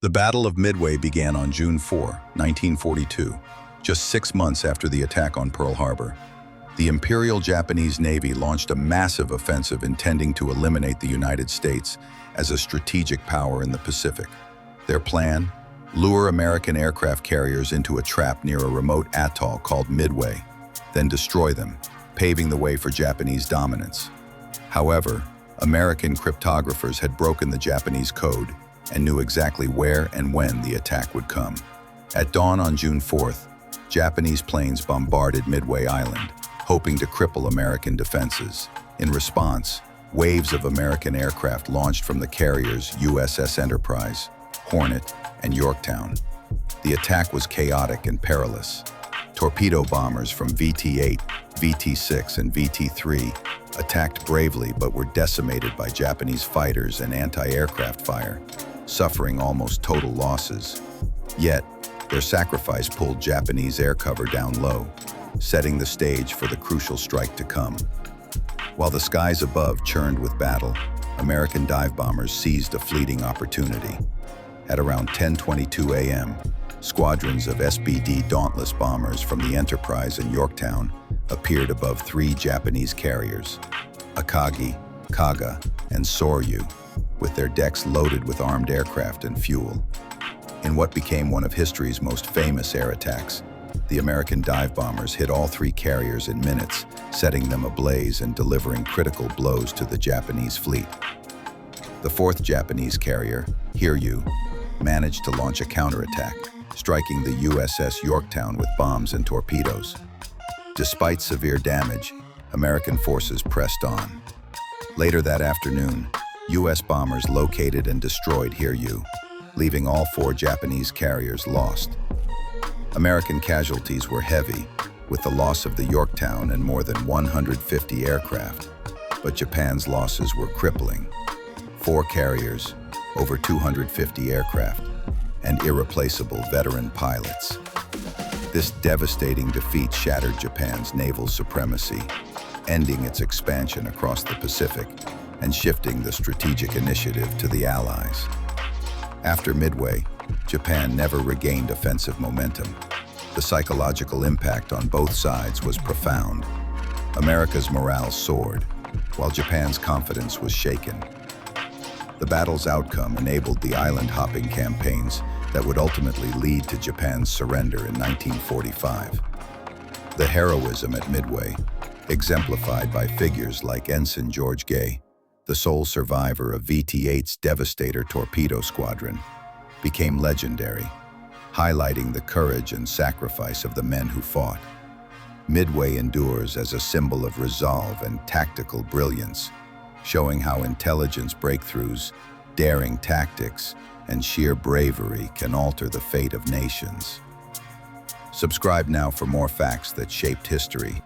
The Battle of Midway began on June 4, 1942, just 6 months after the attack on Pearl Harbor. The Imperial Japanese Navy launched a massive offensive intending to eliminate the United States as a strategic power in the Pacific. Their plan? Lure American aircraft carriers into a trap near a remote atoll called Midway, then destroy them, paving the way for Japanese dominance. However, American cryptographers had broken the Japanese code and knew exactly where and when the attack would come. At dawn on June 4th, Japanese planes bombarded Midway Island, hoping to cripple American defenses. In response, waves of American aircraft launched from the carriers USS Enterprise, Hornet, and Yorktown. The attack was chaotic and perilous. Torpedo bombers from VT-8, VT-6, and VT-3 attacked bravely but were decimated by Japanese fighters and anti-aircraft fire, suffering almost total losses. Yet, their sacrifice pulled Japanese air cover down low, setting the stage for the crucial strike to come. While the skies above churned with battle, American dive bombers seized a fleeting opportunity. At around 10:22 a.m., squadrons of SBD Dauntless bombers from the Enterprise and Yorktown appeared above 3 Japanese carriers, Akagi, Kaga, and Soryu, with their decks loaded with armed aircraft and fuel. In what became one of history's most famous air attacks, the American dive bombers hit all 3 carriers in minutes, setting them ablaze and delivering critical blows to the Japanese fleet. The 4th Japanese carrier, Hiryu, managed to launch a counterattack, striking the USS Yorktown with bombs and torpedoes. Despite severe damage, American forces pressed on. Later that afternoon, U.S. bombers located and destroyed Hiryu, leaving all 4 Japanese carriers lost. American casualties were heavy, with the loss of the Yorktown and more than 150 aircraft, but Japan's losses were crippling. 4 carriers, over 250 aircraft, and irreplaceable veteran pilots. This devastating defeat shattered Japan's naval supremacy, ending its expansion across the Pacific and shifting the strategic initiative to the Allies. After Midway, Japan never regained offensive momentum. The psychological impact on both sides was profound. America's morale soared, while Japan's confidence was shaken. The battle's outcome enabled the island-hopping campaigns that would ultimately lead to Japan's surrender in 1945. The heroism at Midway, exemplified by figures like Ensign George Gay, the sole survivor of VT-8's Devastator torpedo squadron, became legendary, highlighting the courage and sacrifice of the men who fought. Midway endures as a symbol of resolve and tactical brilliance, showing how intelligence breakthroughs, daring tactics, and sheer bravery can alter the fate of nations. Subscribe now for more facts that shaped history.